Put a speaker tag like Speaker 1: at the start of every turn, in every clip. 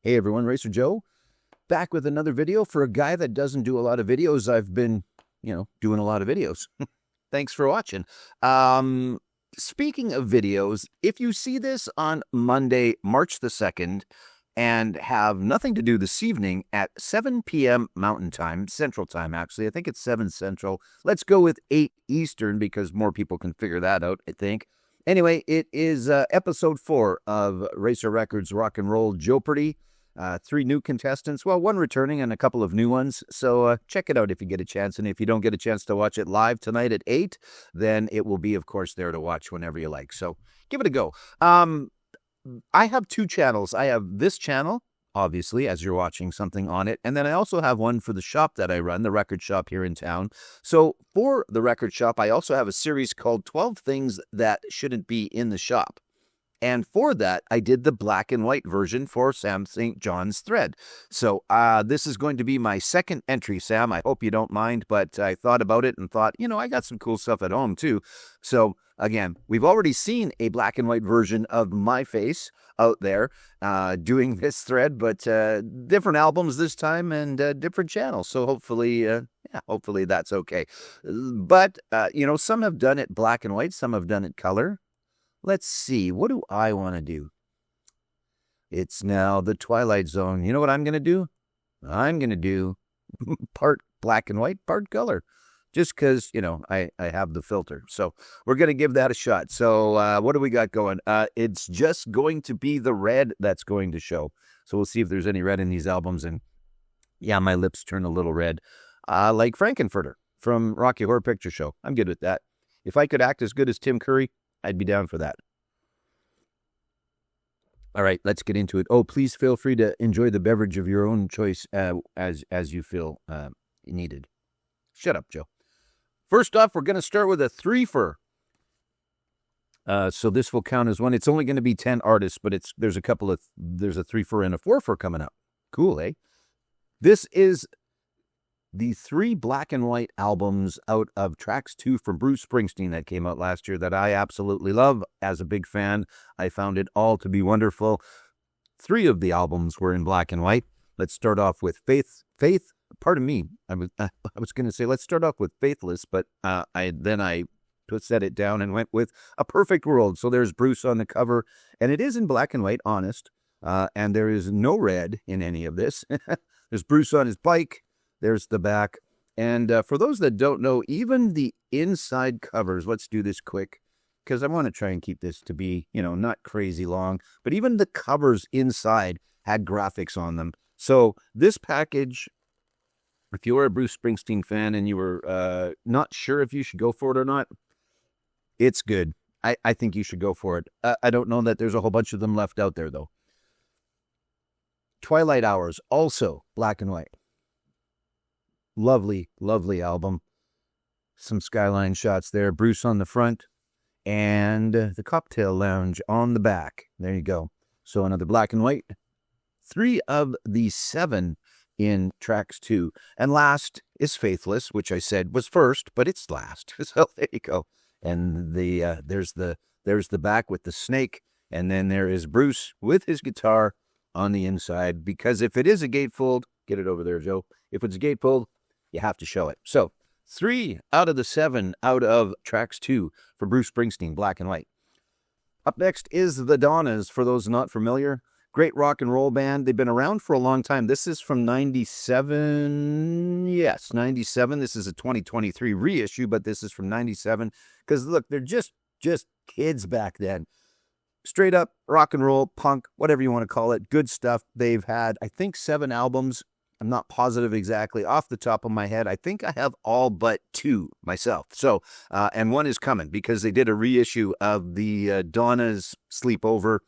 Speaker 1: Hey everyone, Racer Joe, back with another video. For a guy that doesn't do a lot of videos, I've been, doing a lot of videos. Thanks for watching. Speaking of videos, if you see this on Monday, March the 2nd, and have nothing to do this evening at 7 p.m. Mountain Time, Central Time actually, I think it's 7 Central. Let's go with 8 Eastern because more people can figure that out, I think. Anyway, it is episode 4 of Racer Records Rock and Roll Jeopardy! 3 new contestants, well, 1 returning and a couple of new ones. So check it out if you get a chance. And if you don't get a chance to watch it live tonight at 8, then it will be, of course, there to watch whenever you like. So give it a go. I have 2 channels. I have this channel, obviously, as you're watching something on it. And then I also have one for the shop that I run, the record shop here in town. So for the record shop, I also have a series called 12 Things That Shouldn't Be in the Shop. And for that, I did the black and white version for Sam St. John's Thread. So this is going to be my second entry, Sam. I hope you don't mind, but I thought about it and thought, I got some cool stuff at home too. So again, we've already seen a black and white version of my face out there doing this thread, but different albums this time and different channels. So hopefully, hopefully that's okay. But, some have done it black and white, some have done it color. Let's see, what do I want to do? It's now the Twilight Zone. You know what I'm going to do? I'm going to do part black and white, part color. Just because, I have the filter. So we're going to give that a shot. So what do we got going? It's just going to be the red that's going to show. So we'll see if there's any red in these albums. And yeah, my lips turn a little red. Like Frankenfurter from Rocky Horror Picture Show. I'm good with that. If I could act as good as Tim Curry, I'd be down for that. All right, let's get into it. Oh, please feel free to enjoy the beverage of your own choice as you feel needed. Shut up, Joe. First off, we're going to start with a 3-fer. So this will count as one. It's only going to be 10 artists, but there's a 3-fer and a 4-fer coming up. Cool, eh? This is the 3 black and white albums out of Tracks 2 from Bruce Springsteen that came out last year that I absolutely love. As a big fan, I found it all to be wonderful. 3 of the albums were in black and white. Let's start off with Faith. Pardon me. I was going to say let's start off with Faithless, but I set it down and went with A Perfect World. So there's Bruce on the cover, and it is in black and white, honest. And there is no red in any of this. There's Bruce on his bike. There's the back. And for those that don't know, even the inside covers, let's do this quick because I want to try and keep this to be, not crazy long. But even the covers inside had graphics on them. So this package, if you were a Bruce Springsteen fan and you were not sure if you should go for it or not, it's good. I think you should go for it. I don't know that there's a whole bunch of them left out there, though. Twilight Hours, also black and white. Lovely, lovely album. Some skyline shots there. Bruce on the front and the cocktail lounge on the back. There you go. So another black and white. 3 of the 7 in Tracks 2. And last is Faithless, which I said was first, but it's last. So there you go. And there's the back with the snake. And then there is Bruce with his guitar on the inside. Because if it is a gatefold, get it over there, Joe. If it's a gatefold, you have to show it. So 3 out of the 7 out of Tracks 2 for Bruce Springsteen, black and white. Up next is the Donnas, for those not familiar. Great rock and roll band. They've been around for a long time. This is from 97. Yes, 97. This is a 2023 reissue, but this is from 97. Because look, they're just kids back then. Straight up rock and roll, punk, whatever you want to call it. Good stuff. They've had, I think, 7 albums. I'm not positive exactly off the top of my head. I think I have all but 2 myself. So, and 1 is coming because they did a reissue of the Donna's Sleepover,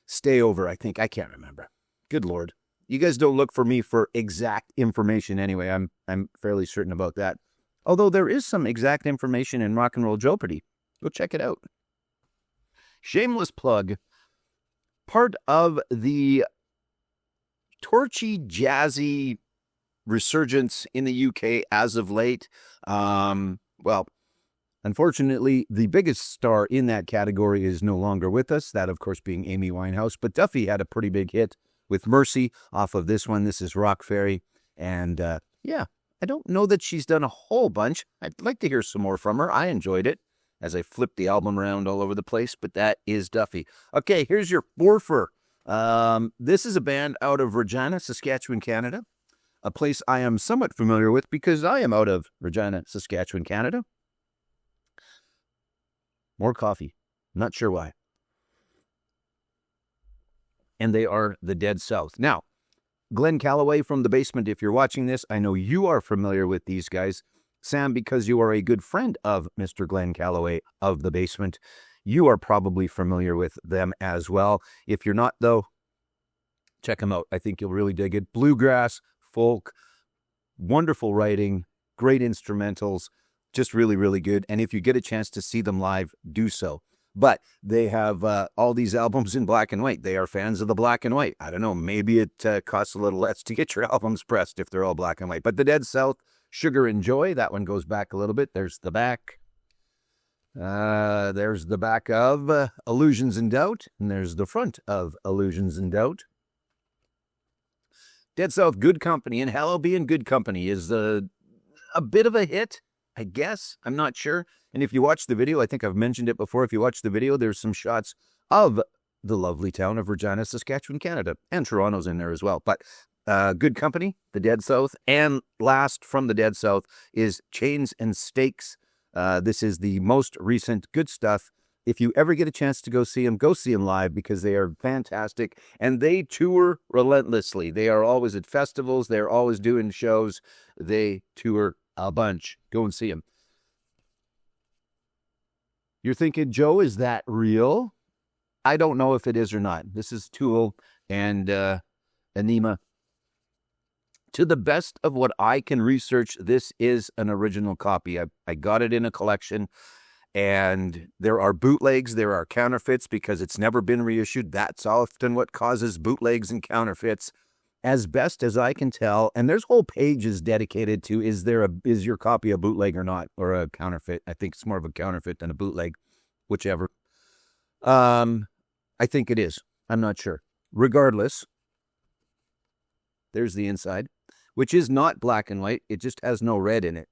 Speaker 1: Stay Over, I think. I can't remember. Good Lord. You guys don't look for me for exact information anyway. I'm fairly certain about that. Although there is some exact information in Rock and Roll Jeopardy. Go check it out. Shameless plug. Part of the torchy, jazzy resurgence in the UK as of late. Well, unfortunately, the biggest star in that category is no longer with us. That, of course, being Amy Winehouse. But Duffy had a pretty big hit with Mercy off of this one. This is Rock Fairy. And yeah, I don't know that she's done a whole bunch. I'd like to hear some more from her. I enjoyed it as I flipped the album around all over the place, but that is Duffy. Okay, here's your fourfer. This is a band out of Regina, Saskatchewan, Canada, a place I am somewhat familiar with because I am out of Regina, Saskatchewan, Canada. More coffee. Not sure why. And they are the Dead South. Now, Glenn Calloway from The Basement, if you're watching this, I know you are familiar with these guys. Sam, because you are a good friend of Mr. Glenn Calloway of The Basement, you are probably familiar with them as well. If you're not, though, check them out. I think you'll really dig it. Bluegrass, folk, wonderful writing, great instrumentals, just really, really good. And if you get a chance to see them live, do so. But they have all these albums in black and white. They are fans of the black and white. I don't know, maybe it costs a little less to get your albums pressed if they're all black and white. But the Dead South, Sugar and Joy, that one goes back a little bit. There's the back. There's the back of Illusions in Doubt, and there's the front of Illusions in Doubt. Dead South, Good Company, and Hello Being Good Company is a bit of a hit, I guess. I'm not sure. And if you watch the video, I think I've mentioned it before, if you watch the video, there's some shots of the lovely town of Regina, Saskatchewan, Canada, and Toronto's in there as well. But Good Company, the Dead South, and last from the Dead South is Chains and Stakes. This is the most recent good stuff. If you ever get a chance to go see them live because they are fantastic. And they tour relentlessly. They are always at festivals. They're always doing shows. They tour a bunch. Go and see them. You're thinking, Joe, is that real? I don't know if it is or not. This is Tool and Anima. To the best of what I can research, this is an original copy. I got it in a collection, and there are bootlegs, there are counterfeits because it's never been reissued. That's often what causes bootlegs and counterfeits, as best as I can tell. And there's whole pages dedicated to, is your copy a bootleg or not, or a counterfeit? I think it's more of a counterfeit than a bootleg, whichever. I think it is. I'm not sure. Regardless, there's the inside, which is not black and white. It just has no red in it.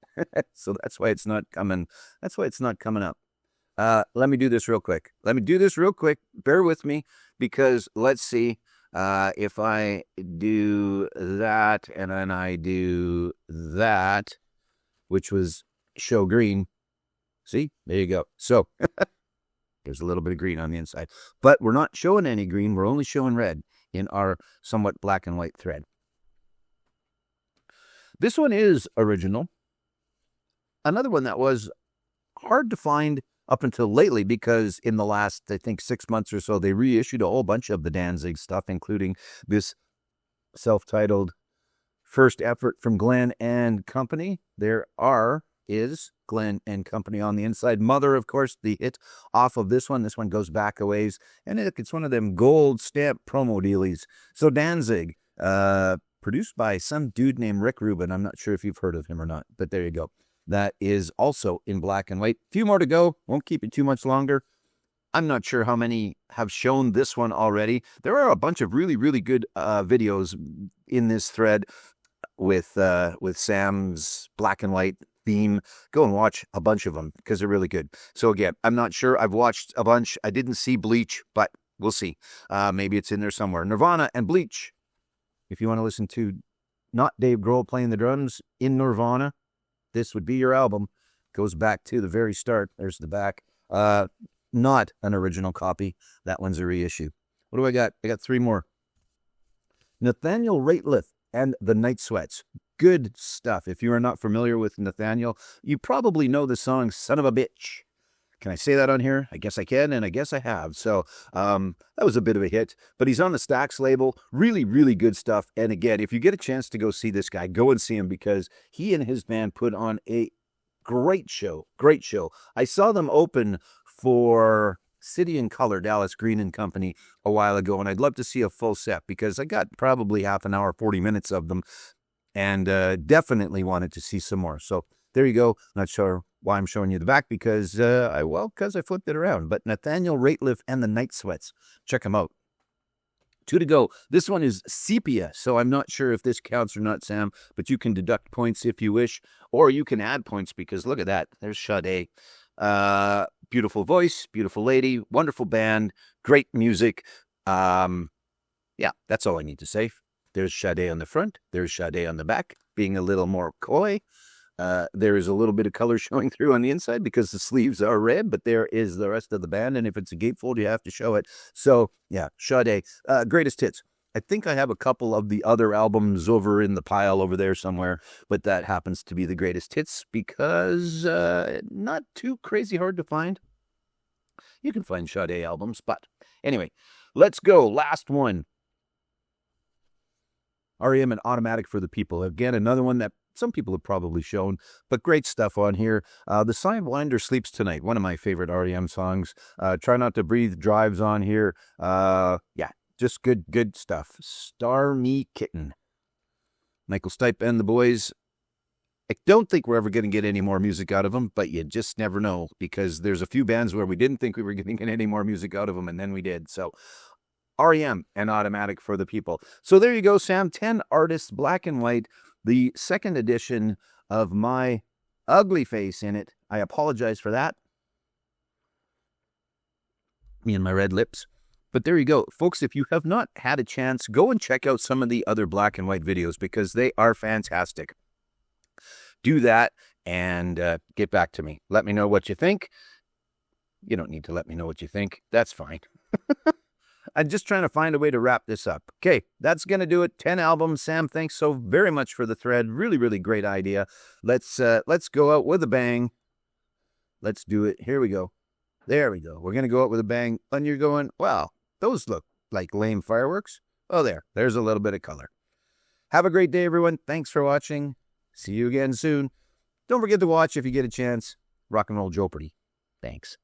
Speaker 1: So that's why it's not coming. That's why it's not coming up. Let me do this real quick. Bear with me, because let's see if I do that and then I do that, which was show green. See, there you go. So there's a little bit of green on the inside, but we're not showing any green. We're only showing red in our somewhat black and white thread. This one is original. Another one that was hard to find up until lately, because in the last, I think, 6 months or so, they reissued a whole bunch of the Danzig stuff, including this self-titled first effort from Glenn and Company. There is Glenn and Company on the inside. Mother, of course, the hit off of this one. This one goes back a ways, and it's one of them gold stamp promo dealies. So Danzig, produced by some dude named Rick Rubin. I'm not sure if you've heard of him or not, but there you go. That is also in black and white. A few more to go. Won't keep it too much longer. I'm not sure how many have shown this one already. There are a bunch of really, really good videos in this thread with Sam's black and white theme. Go and watch a bunch of them because they're really good. So again, I'm not sure. I've watched a bunch. I didn't see Bleach, but we'll see. Maybe it's in there somewhere. Nirvana and Bleach. If you want to listen to not Dave Grohl playing the drums in Nirvana, this would be your album. Goes back to the very start. There's the back. Not an original copy. That one's a reissue. What do I got? I got 3 more. Nathaniel Rateliff and the Night Sweats. Good stuff. If you are not familiar with Nathaniel, you probably know the song Son of a Bitch. Can I say that on here? I guess I can, and I guess I have. So that was a bit of a hit, but he's on the Stax label. Really, really good stuff. And again, if you get a chance to go see this guy, go and see him, because he and his band put on a great show. Great show. I saw them open for City and Color, Dallas Green and Company, a while ago, and I'd love to see a full set, because I got probably half an hour, 40 minutes of them, and definitely wanted to see some more. So there you go. Not sure why I'm showing you the back, because I flipped it around. But Nathaniel Rateliff and the Night Sweats, check them out. 2 to go. This one is sepia, so I'm not sure if this counts or not, Sam, but you can deduct points if you wish, or you can add points because look at that. There's Sade. Beautiful voice, beautiful lady, wonderful band, great music. Yeah, that's all I need to say. There's Sade on the front. There's Sade on the back, being a little more coy. There is a little bit of color showing through on the inside because the sleeves are red, but there is the rest of the band, and if it's a gatefold, you have to show it. So, yeah, Sade, greatest hits. I think I have a couple of the other albums over in the pile over there somewhere, but that happens to be the greatest hits because not too crazy hard to find. You can find Sade albums, but anyway, let's go. Last one. REM and Automatic for the People. Again, another one that some people have probably shown, but great stuff on here. The Sidewinder Sleeps Tonight, one of my favorite REM songs. Try Not to Breathe drives on here. Yeah, just good stuff. Star Me Kitten. Michael Stipe and the boys. I don't think we're ever going to get any more music out of them, but you just never know because there's a few bands where we didn't think we were going to get any more music out of them, and then we did. So REM and Automatic for the People. So there you go, Sam. 10 artists, black and white. The second edition of my ugly face in it. I apologize for that. Me and my red lips. But there you go. Folks, if you have not had a chance, go and check out some of the other black and white videos because they are fantastic. Do that and get back to me. Let me know what you think. You don't need to let me know what you think. That's fine. I'm just trying to find a way to wrap this up. Okay, that's going to do it. 10 albums. Sam, thanks so very much for the thread. Really, really great idea. Let's go out with a bang. Let's do it. Here we go. There we go. We're going to go out with a bang. And you're going, wow, those look like lame fireworks. Oh, there's a little bit of color. Have a great day, everyone. Thanks for watching. See you again soon. Don't forget to watch if you get a chance. Rock and Roll Jeopardy. Thanks.